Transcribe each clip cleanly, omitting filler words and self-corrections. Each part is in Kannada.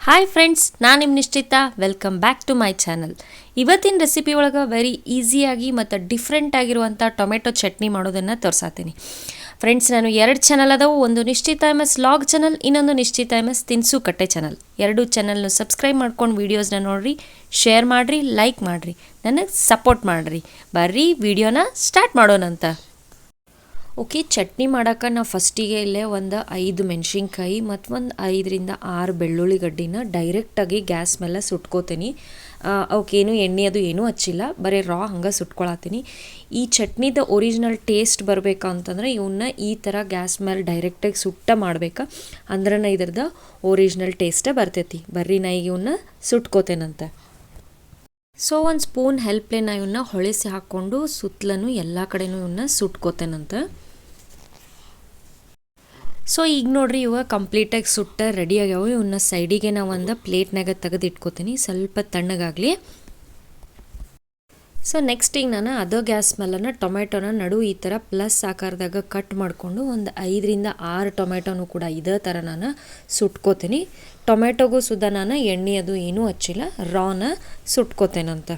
ಹಾಯ್ ಫ್ರೆಂಡ್ಸ್, ನಾನು ನಿಮ್ಮ Nischitha. Welcome back to my channel. ಇವತ್ತಿನ ರೆಸಿಪಿ ಒಳಗೆ ವೆರಿ ಈಸಿಯಾಗಿ ಮತ್ತು ಡಿಫ್ರೆಂಟ್ ಆಗಿರುವಂಥ ಟೊಮೆಟೊ ಚಟ್ನಿ ಮಾಡೋದನ್ನು ತೋರಿಸಾತೀನಿ. ಫ್ರೆಂಡ್ಸ್, ನಾನು 2 ಚಾನಲ್ ಅದಾವು. ಒಂದು ನಿಶ್ಚಿತಾ MS ಲಾಗ್ ಚಾನಲ್, ಇನ್ನೊಂದು ನಿಶ್ಚಿತಾ MS ತಿನಿಸು ಕಟ್ಟೆ ಚಾನಲ್. 2 ಚಾನಲ್ನು ಸಬ್ಸ್ಕ್ರೈಬ್ ಮಾಡ್ಕೊಂಡು ವೀಡಿಯೋಸ್ನ ನೋಡಿರಿ, ಶೇರ್ ಮಾಡಿರಿ, ಲೈಕ್ ಮಾಡಿರಿ, ನನಗೆ ಸಪೋರ್ಟ್ ಮಾಡಿರಿ. ಬರ್ರಿ ವಿಡಿಯೋನ ಸ್ಟಾರ್ಟ್ ಮಾಡೋಣಂತ. ಓಕೆ, ಚಟ್ನಿ ಮಾಡೋಕೆ ನಾವು ಫಸ್ಟಿಗೆ ಇಲ್ಲೇ ಒಂದು 5 ಮೆಣಸಿನ್ಕಾಯಿ ಮತ್ತು ಒಂದು 5ರಿಂದ 6 ಬೆಳ್ಳುಳ್ಳಿ ಗಡ್ಡಿನ ಡೈರೆಕ್ಟಾಗಿ ಗ್ಯಾಸ್ ಮೇಲೆ ಸುಟ್ಕೋತೀನಿ. ಅವಕ್ಕೇನು ಎಣ್ಣೆ ಅದು ಏನೂ ಹಚ್ಚಿಲ್ಲ, ಬರೀ ರಾ ಹಂಗೆ ಸುಟ್ಕೊಳತ್ತೀನಿ. ಈ ಚಟ್ನಿದ ಒರಿಜಿನಲ್ ಟೇಸ್ಟ್ ಬರಬೇಕಂತಂದ್ರೆ ಇವನ್ನ ಈ ಥರ ಗ್ಯಾಸ್ ಮೇಲೆ ಡೈರೆಕ್ಟಾಗಿ ಸುಟ್ಟ ಮಾಡ್ಬೇಕು, ಅಂದ್ರೆ ಇದ್ರದ್ದು ಒರಿಜಿನಲ್ ಟೇಸ್ಟೇ ಬರ್ತೈತಿ. ಬರ್ರಿ ನಾ ಈಗ ಇವನ್ನ ಸುಟ್ಕೋತೇನಂತೆ. ಸೊ ಒಂದು ಸ್ಪೂನ್ ಹೆಲ್ಪ್ಲೇನ ಇವನ್ನ ಹೊಳಿಸಿ ಹಾಕ್ಕೊಂಡು ಸುತ್ತಲೂ ಎಲ್ಲ ಕಡೆನೂ ಇವನ್ನ ಸುಟ್ಕೋತೇನಂತೆ. ಸೊ ಈಗ ನೋಡ್ರಿ, ಇವಾಗ ಕಂಪ್ಲೀಟಾಗಿ ಸುಟ್ಟ ರೆಡಿ ಆಗ್ಯಾವ. ಇವನ್ನ ಸೈಡಿಗೆ ನಾವು ಒಂದು ಪ್ಲೇಟ್ನಾಗ ತೆಗೆದಿಟ್ಕೋತೀನಿ, ಸ್ವಲ್ಪ ತಣ್ಣಗಾಗಲಿ. ಸೊ ನೆಕ್ಸ್ಟ್ ಈಗ ನಾನು ಅದೇ ಗ್ಯಾಸ್ ಮೇಲೆ ಟೊಮೆಟೊನ ನಡು ಈ ಥರ ಪ್ಲಸ್ ಆಕಾರದಾಗ ಕಟ್ ಮಾಡಿಕೊಂಡು ಒಂದು 5ರಿಂದ 6 ಟೊಮೆಟೊನು ಕೂಡ ಇದೇ ಥರ ನಾನು ಸುಟ್ಕೋತೀನಿ. ಟೊಮೆಟೊಗೂ ಸುದ್ದ ನಾನು ಎಣ್ಣೆ ಅದು ಏನೂ ಹಚ್ಚಿಲ್ಲ, ರಾನ ಸುಟ್ಕೋತೇನಂತ.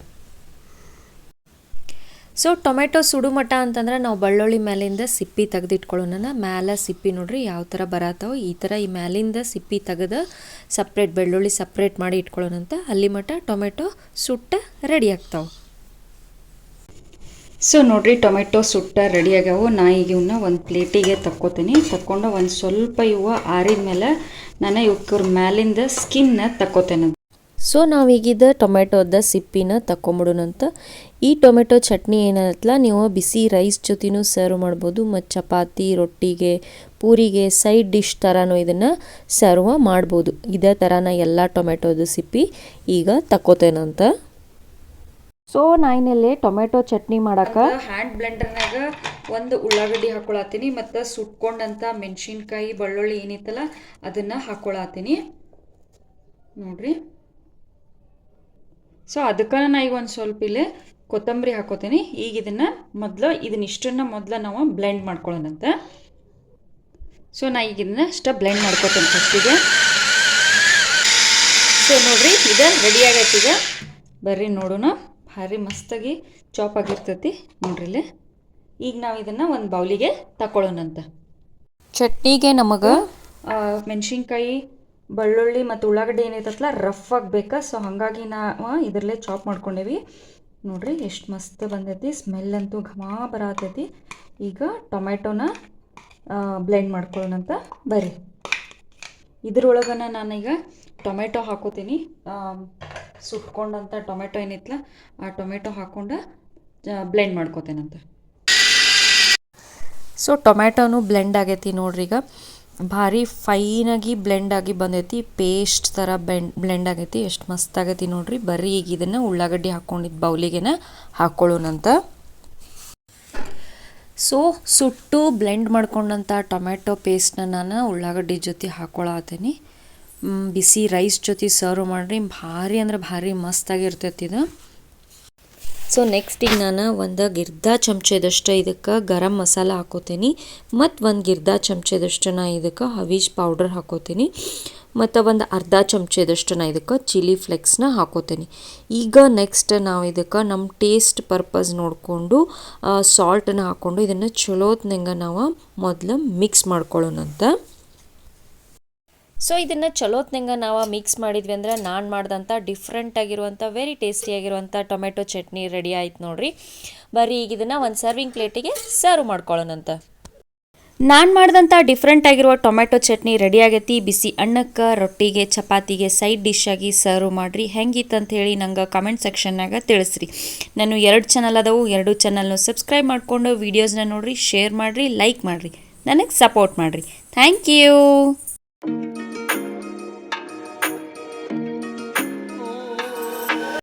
ಸೊ ಟೊಮೆಟೊ ಸುಡು ಮಟ್ಟ ಅಂತಂದ್ರೆ ನಾವು ಬೆಳ್ಳುಳ್ಳಿ ಮೇಲಿಂದ ಸಿಪ್ಪಿ ತೆಗೆದಿಟ್ಕೊಳ್ಳೋಣ. ಮ್ಯಾಲೆ ಸಿಪ್ಪಿ ನೋಡ್ರಿ ಯಾವ ಥರ ಬರತ್ತಾವೆ, ಈ ಥರ ಈ ಮ್ಯಾಲಿಂದ ಸಿಪ್ಪಿ ತೆಗೆದು ಸಪ್ರೇಟ್ ಬೆಳ್ಳುಳ್ಳಿ ಸಪ್ರೇಟ್ ಮಾಡಿ ಇಟ್ಕೊಳ್ಳೋಣಂತ. ಅಲ್ಲಿ ಮಟ್ಟ ಟೊಮೆಟೊ ಸುಟ್ಟ ರೆಡಿ ಆಗ್ತಾವೆ. ಸೊ ನೋಡ್ರಿ, ಟೊಮೆಟೊ ಸುಟ್ಟ ರೆಡಿ ಆಗ್ಯಾವು. ನಾ ಈಗ ಇವನ್ನ ಒಂದು ಪ್ಲೇಟಿಗೆ ತಕ್ಕೋತೀನಿ. ತಕ್ಕೊಂಡು ಒಂದು ಸ್ವಲ್ಪ ಇವು ಆರಿದ ಮೇಲೆ ನಾನು ಇವ್ರ ಮ್ಯಾಲಿಂದ ಸ್ಕಿನ್ನ ತಕ್ಕೋತೇನೆ. ಸೊ ನಾವೀಗಿದ ಟೊಮೆಟೊದ ಸಿಪ್ಪಿನ ತಗೊಂಬಿಡೋಣಂತ. ಈ ಟೊಮೆಟೊ ಚಟ್ನಿ ಏನತ್ತಲ್ಲ, ನೀವು ಬಿಸಿ ರೈಸ್ ಜೊತೆನೂ ಸರ್ವ್ ಮಾಡ್ಬೋದು ಮತ್ತು ಚಪಾತಿ, ರೊಟ್ಟಿಗೆ, ಪೂರಿಗೆ ಸೈಡ್ ಡಿಶ್ ಥರನೂ ಇದನ್ನು ಸರ್ವ್ ಮಾಡ್ಬೋದು. ಇದೇ ಥರನ ಎಲ್ಲ ಟೊಮೆಟೊದ ಸಿಪ್ಪಿ ಈಗ ತಕ್ಕೋತೇನಂತ. ಸೊ ನಾನಿಲ್ಲಿ ಟೊಮೆಟೊ ಚಟ್ನಿ ಮಾಡೋಕೆ ಹ್ಯಾಂಡ್ ಬ್ಲೆಂಡರ್ನಾಗ ಒಂದು ಉಳ್ಳಾಗಡ್ಡಿ ಹಾಕೊಳತ್ತೀನಿ ಮತ್ತು ಸುಟ್ಕೊಂಡಂಥ ಮೆಣಸಿನ್ಕಾಯಿ ಬೆಳ್ಳುಳ್ಳಿ ಏನಿತ್ತಲ್ಲ ಅದನ್ನು ಹಾಕೊಳತ್ತೀನಿ ನೋಡ್ರಿ. ಸೊ ಅದಕ್ಕೆ ನಾ ಈಗ ಒಂದು ಸ್ವಲ್ಪ ಇಲ್ಲೇ ಕೊತ್ತಂಬರಿ ಹಾಕೋತೀನಿ. ಈಗ ಇದನ್ನಿಷ್ಟನ್ನು ಮೊದಲು ನಾವು ಬ್ಲೆಂಡ್ ಮಾಡ್ಕೊಳ್ಳೋಣಂತ. ಸೊ ನಾ ಈಗ ಇದನ್ನ ಅಷ್ಟ ಬ್ಲೆಂಡ್ ಮಾಡ್ಕೊತೀನಿ ಫಸ್ಟಿಗೆ. ಸೊ ನೋಡ್ರಿ, ಇದು ರೆಡಿ ಆಗೈತಿದೆ. ಬರ್ರಿ ನೋಡೋಣ, ಭಾರಿ ಮಸ್ತಾಗಿ ಚಾಪ್ ಆಗಿರ್ತೈತಿ ನೋಡ್ರಿ ಇಲ್ಲೇ. ಈಗ ನಾವು ಇದನ್ನು ಒಂದು ಬೌಲಿಗೆ ತಗೊಳ್ಳೋಣಂತ. ಚಟ್ನಿಗೆ ನಮಗೆ ಮೆಣಸಿನ್ಕಾಯಿ ಬೆಳ್ಳುಳ್ಳಿ ಮತ್ತು ಉಳ್ಳಾಗಡ್ಡಿ ಏನೈತಲ್ಲ ರಫ್ ಆಗಬೇಕಾ. ಸೊ ಹಾಗಾಗಿ ನಾವು ಇದರಲ್ಲೇ ಚಾಪ್ ಮಾಡ್ಕೊಂಡೇವಿ ನೋಡ್ರಿ. ಎಷ್ಟು ಮಸ್ತ್ ಬಂದೈತಿ, ಸ್ಮೆಲ್ ಅಂತೂ ಘಮ ಬರತೈತಿ. ಈಗ ಟೊಮೆಟೊನ ಬ್ಲೆಂಡ್ ಮಾಡ್ಕೊಳ್ಳೋಣಂತ ಬರ್ರಿ. ಇದ್ರೊಳಗನ ನಾನೀಗ ಟೊಮೆಟೊ ಹಾಕೋತೀನಿ. ಸುಟ್ಕೊಂಡಂಥ ಟೊಮೆಟೊ ಏನೈತಲ್ಲ ಆ ಟೊಮೆಟೊ ಹಾಕ್ಕೊಂಡು ಬ್ಲೆಂಡ್ ಮಾಡ್ಕೋತೇನಂತ. ಸೊ ಟೊಮೆಟೊನು ಬ್ಲೆಂಡ್ ಆಗೈತಿ ನೋಡ್ರಿ. ಈಗ ಭಾರಿ ಫೈನಾಗಿ ಬ್ಲೆಂಡ್ ಆಗಿ ಬಂದೈತಿ, ಪೇಸ್ಟ್ ಥರ ಬ್ಲೆಂಡ್ ಆಗೈತಿ. ಎಷ್ಟು ಮಸ್ತ್ ಆಗೈತಿ ನೋಡ್ರಿ. ಬರ್ರಿ ಈಗ ಇದನ್ನು ಉಳ್ಳಾಗಡ್ಡಿ ಹಾಕ್ಕೊಂಡಿದ್ದು ಬೌಲಿಗೆನ ಹಾಕ್ಕೊಳ್ಳೋಣಂತ. ಸೊ ಸುಟ್ಟು ಬ್ಲೆಂಡ್ ಮಾಡ್ಕೊಂಡಂಥ ಟೊಮೆಟೊ ಪೇಸ್ಟನ್ನ ನಾನು ಉಳ್ಳಾಗಡ್ಡಿ ಜೊತೆ ಹಾಕ್ಕೊಳತ್ತೀನಿ. ಬಿಸಿ ರೈಸ್ ಜೊತೆ ಸರ್ವ್ ಮಾಡಿರಿ, ಭಾರಿ ಅಂದ್ರೆ ಭಾರಿ ಮಸ್ತಾಗಿರ್ತೈತಿ ಇದು. ಸೊ ನೆಕ್ಸ್ಟ್ ಈಗ ನಾನು ಒಂದು ಗಿರ್ದ ಚಮಚದಷ್ಟು ಇದಕ್ಕೆ ಗರಂ ಮಸಾಲ ಹಾಕೋತೀನಿ ಮತ್ತು ಒಂದು ಗಿರ್ದ ಚಮಚದಷ್ಟು ನಾ ಇದಕ್ಕೆ ಹವೀಜ್ ಪೌಡರ್ ಹಾಕೋತೀನಿ ಮತ್ತು ಒಂದು ಅರ್ಧ ಚಮಚದಷ್ಟು ನಾ ಇದಕ್ಕೆ ಚಿಲ್ಲಿ ಫ್ಲೆಕ್ಸ್ನ ಹಾಕೋತೀನಿ. ಈಗ ನೆಕ್ಸ್ಟ್ ನಾವು ಇದಕ್ಕೆ ನಮ್ಮ ಟೇಸ್ಟ್ ಪರ್ಪಸ್ ನೋಡಿಕೊಂಡು ಸಾಲ್ಟನ್ನ ಹಾಕ್ಕೊಂಡು ಇದನ್ನು ಚಲೋತ್ನಂಗೆ ನಾವು ಮೊದಲು ಮಿಕ್ಸ್ ಮಾಡ್ಕೊಳ್ಳೋಣಂತ. ಸೊ ಇದನ್ನು ಚಲೋತ್ನಂಗೆ ನಾವು ಮಿಕ್ಸ್ ಮಾಡಿದ್ವಿ ಅಂದ್ರೆ ನಾನು ಮಾಡಿದಂಥ ಡಿಫ್ರೆಂಟ್ ಆಗಿರುವಂಥ ವೆರಿ ಟೇಸ್ಟಿಯಾಗಿರುವಂಥ ಟೊಮೆಟೊ ಚಟ್ನಿ ರೆಡಿ ಆಯ್ತು ನೋಡ್ರಿ. ಬರ್ರಿ ಈಗ ಇದನ್ನು ಒಂದು ಸರ್ವಿಂಗ್ ಪ್ಲೇಟಿಗೆ ಸರ್ವ್ ಮಾಡ್ಕೊಳ್ಳೋಣಂತ. ನಾನು ಮಾಡಿದಂಥ ಡಿಫ್ರೆಂಟ್ ಆಗಿರುವ ಟೊಮೆಟೊ ಚಟ್ನಿ ರೆಡಿ ಆಗೈತಿ. ಬಿಸಿ ಅನ್ನಕ್ಕೆ, ರೊಟ್ಟಿಗೆ, ಚಪಾತಿಗೆ ಸೈಡ್ ಡಿಶ್ ಆಗಿ ಸರ್ವ್ ಮಾಡಿರಿ. ಹೆಂಗಿತ್ತಂತ ಹೇಳಿ ನಂಗೆ ಕಮೆಂಟ್ ಸೆಕ್ಷನ್ನಾಗ ತಿಳಿಸ್ರಿ. ನಾನು 2 ಚಾನಲ್ ಅದಾವು, 2 ಚಾನಲ್ನು ಸಬ್ಸ್ಕ್ರೈಬ್ ಮಾಡಿಕೊಂಡು ವೀಡಿಯೋಸ್ನ ನೋಡಿರಿ, ಶೇರ್ ಮಾಡಿರಿ, ಲೈಕ್ ಮಾಡಿರಿ, ನನಗೆ ಸಪೋರ್ಟ್ ಮಾಡಿರಿ. Thank you.